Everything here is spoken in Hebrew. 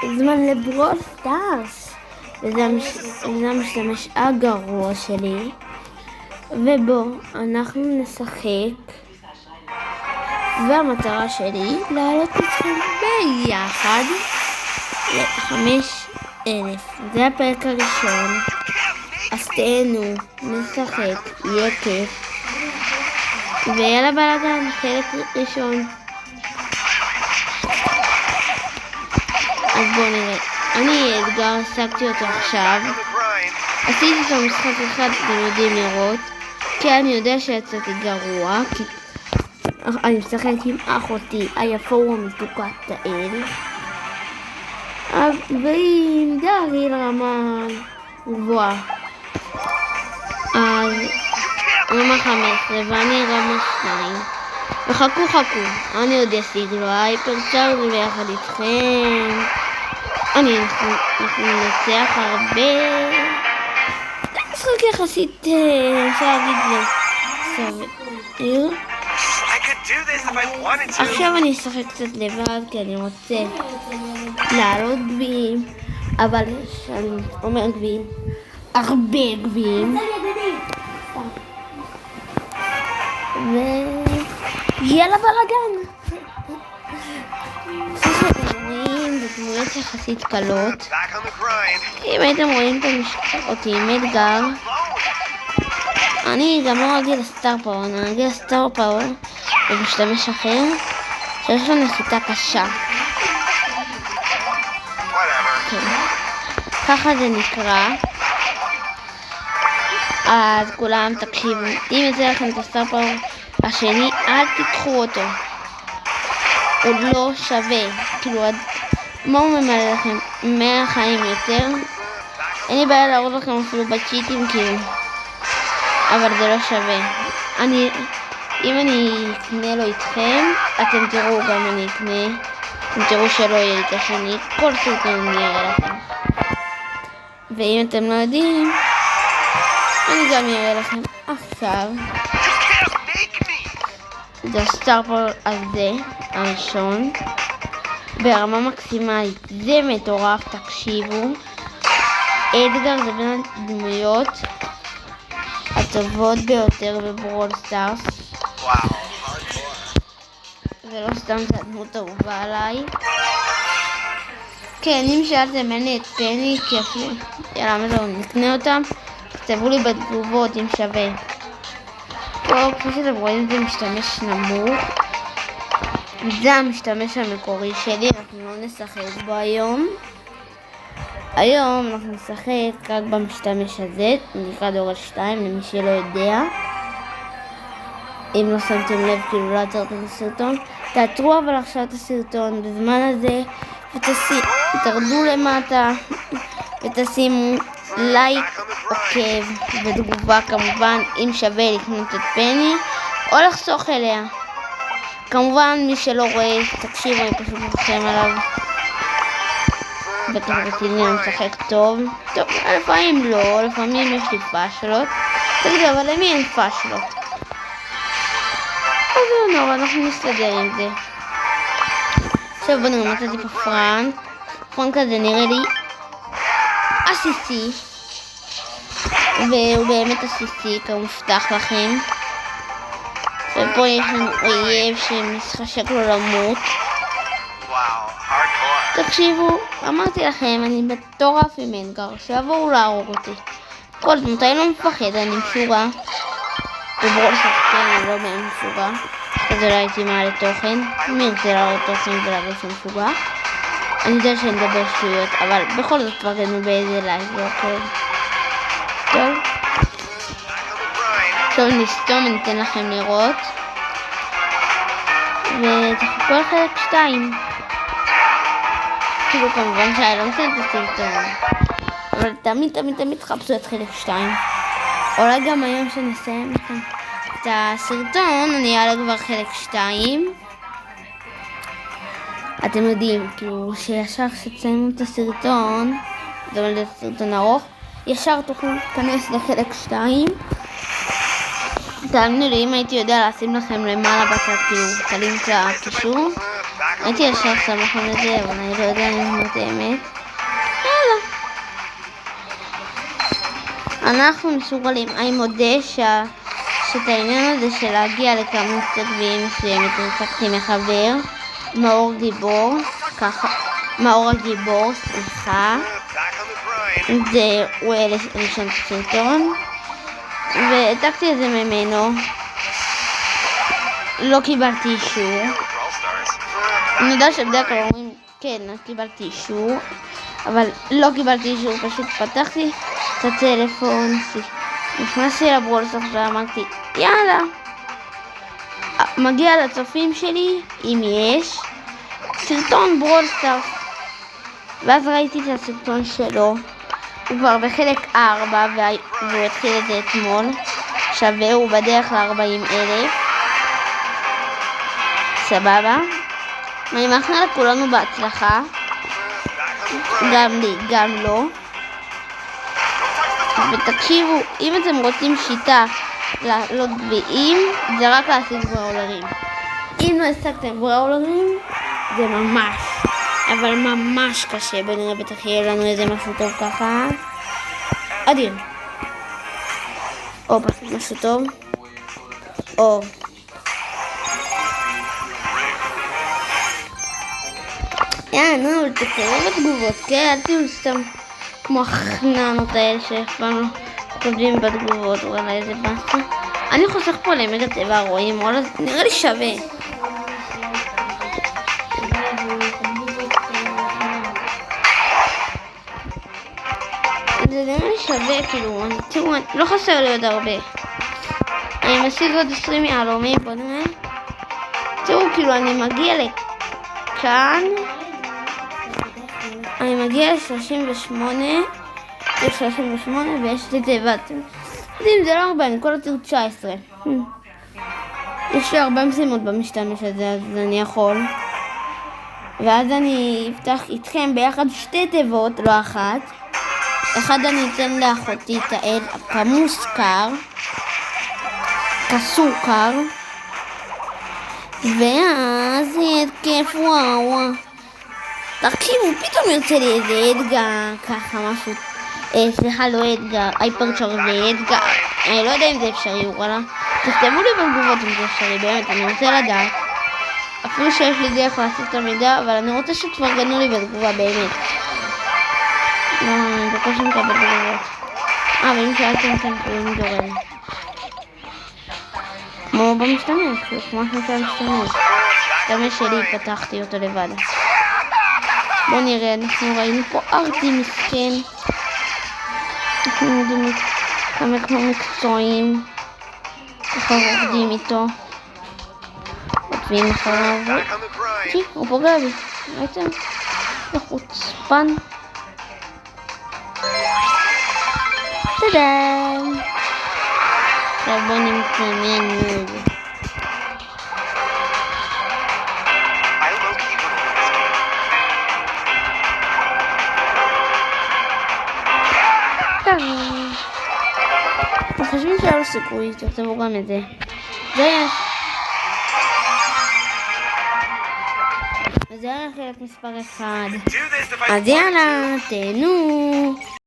זמן לברול סטארס, וזה המשתמש הגרוע שלי, ובו אנחנו נשחק, והמטרה שלי לעלות אתכם ביחד ל5,000. זה הפרק הראשון, אז תהנו, נשחק, יהיה כיף, ויאללה בלגן, חלק ראשון. אז בואו נראה, אני אתגר, השגתי אותו עכשיו, עשיתי את המשחק אחד, אתם יודעים לראות, כי אני יודע שיצאתי גרוע, כי אני משחק עם אחותי היפה ומתוקת תאל, והיא דאגי לרמה גבוהה, אז רמה 15 ואני רמה 2, וחכו, אני עוד אשיג לו הייפר צ'ארג' ביחד איתכם. אנחנו ננצח הרבה. זה משחק יחסית, אפשר להגיד סביר. עכשיו אני אשחק קצת לבד כי אני רוצה לעלות גביעים, אבל אני אומר גביעים, הרבה גביעים, ויאללה בלגן. זה דמויות יחסית קלות. אם הייתם רואים אותי עם אתגר, אני גם לא רגיל לסטאר פאוור, אני רגיל לסטאר פאוור ומשתמש אחר שיש לו נחיתה קשה. ככה זה נקרא. אז כולם תקשיבו, אם יצא לכם את הסטאר פאוור השני, אל תיקחו אותו, הוא לא שווה. כאילו, מה הוא ממלא לכם? 100 חיים יותר. אין לי בעיה להראות לכם אפילו בצ'יטים כאילו, אבל זה לא שווה. אם אני אקנה לו איתכם, אתם תראו גם אני אקנה, אתם תראו שלא יהיה לי את השני, כל סרטון יראה לכם. ואם אתם לא יודעים, אני גם אראה לכם עכשיו. זה הסטאר פאוור הזה, הראשון, ברמה מקסימלית, זה מטורף, תקשיבו. אדגר זה בין הדמויות הטובות ביותר בברול סטארס, ולא סתם זה הדמות אהובה עליי. כן, אם שאלתם אין לי את פני, כי אפילו, יאללה, מזהו, נקנה אותם, תכתבו לי בתגובות אם שווה. פה, כפי שאתם רואים, זה משתמש נמוך, זה המשתמש המקורי שלי, אנחנו לא נשחק בו היום. היום אנחנו נשחק רק במשתמש הזה, נקרא דורל 2, למי שלא יודע. אם לא שמתם לב, כאילו לא עצרתם את הסרטון, תעצרו אבל עכשיו את הסרטון בזמן הזה, ותרדו למטה, ותשימו לייק, עוקב ותגובה כמובן, אם שווה לקנות את פני, או לחסוך אליה. כמובן מי שלא רואה, תקשיבו, אני פשוט מרחם עליו. בטח רציני, אני משחק טוב. טוב, לפעמים לא, לפעמים יש לי פאשלות. תגידו, אבל למי אין פאשלות? אז לא נורא, אנחנו נסתדר עם זה. עכשיו בואו נראה, מצאתי פה פרנק הזה נראה לי עסיסי, והוא באמת עסיסי, כמובטח לכם. ופה יש לנו אויב שמשחק לו למות. תקשיבו, אמרתי לכם, אני מטורף עם אדגר, שיבואו להרוג אותי. כל דמות, אני לא מפחד, אני משוגע. בברול שחקן, אני לא באמת משוגע. אז לא הייתי מעלה תוכן, מי ירצה להראות תוכן ולהגיד שהוא משוגע? אני יודע שאני מדבר שטויות, אבל בכל זאת תפרגנו באיזה לייק, אוקיי? טוב. עכשיו נסתום, אני אתן לכם לראות. ותחכו על חלק 2. כאילו כמובן שאני לא מסיים את הסרטון, אבל תמיד תחפשו את חלק 2. אולי גם היום שנסיים את הסרטון, אני אעלה כבר חלק 2. אתם יודעים, כאילו שישר שתסיימו את הסרטון, זה אומר סרטון ארוך, ישר תוכלו להיכנס לחלק 2. תאמינו לי, אם הייתי יודע לשים לכם למעלה בצד, כאילו, את הלינק לקישור, הייתי ישר שם לכם את זה, אבל אני לא יודע אם זאת אמת. יאללה. אנחנו מסוגלים, אני מודה שאת העניין הזה של להגיע לכמות גביעים מסוימת, הצלחתי מחבר, מאור גיבור, ככה, מאור הגיבור, סליחה. זה הוא אלה ראשון סרטון, והעתקתי את זה ממנו. לא קיבלתי אישור. אני יודע שבדרך כלל אומרים, כן, קיבלתי אישור, אבל לא קיבלתי אישור, פשוט פתחתי את הטלפון, נכנסתי לברולסטארס ואמרתי, יאללה, מגיע לצופים שלי, אם יש, סרטון ברולסטארס. ואז ראיתי את הסרטון שלו, הוא כבר בחלק 4, והוא התחיל את זה אתמול, שווה, הוא בדרך ל-40,000. סבבה. אני מאחל לכולנו בהצלחה, גם לי, גם לו. ותקשיבו, אם אתם רוצים שיטה לעלות גביעים, זה רק להשיג בראולרים. אם לא השגתם בראולרים, זה ממש, אבל ממש קשה. בוא נראה, בטח יהיה לנו איזה משהו טוב ככה. אדיר. או פשוט משהו טוב. או נו, תקראו בתגובות, כן? אל תהיו סתם כמו החננות האלה שאף פעם לא כותבים בתגובות, וואלה איזה באסה. אני חוסך פה למגה טבע, רואים, וואלה, נראה לי שווה. זה נראה לי שווה, כאילו, תראו, לא חסר לי עוד הרבה. אני משיג עוד 20 יהלומים, בוא נראה. תראו, כאילו, אני מגיע לכאן. אני מגיע ל-38, ויש לי תיבת. יודעים, זה לא הרבה, אני כל יותר 19. יש לי הרבה משימות במשתמש הזה, אז אני יכול. ואז אני אפתח איתכם ביחד 2 תיבות, לא אחת. אחד אני אתן לאחותי את העד כמוסקר, כסוכר. ואז יהיה כיף, וואו. תקשיבו, פתאום יוצא לי איזה אדגר, ככה משהו, סליחה, לא אדגר, הייפרצ'אר זה אדגר, אני לא יודע אם זה אפשרי, וואלה. תכתבו לי בתגובות אם זה אפשרי, באמת, אני רוצה לדעת. אפילו שיש לי דרך להשיג את המידע, אבל אני רוצה שתפרגנו לי בתגובה, באמת. לא, אני בקושי מקבל תגובות. ואם שאלתם כאן קוראים דורל. כמו במשתמש, כמו שהמשתמש. המשתמש שלי, פתחתי אותו לבד. בואו נראה, אנחנו ראינו פה ארטי מסכן. אנחנו יודעים כמה כמו מקצועיים. ככה עובדים איתו. עובדים אחריו. הוא פוגע בי. ראיתם? לחוצפן. טאדאם. עכשיו בואו נמצא חושבים שהיה לו סיכוי, תכתבו גם את זה. זה היה חלק מספר 1. אז יאללה, תהנו.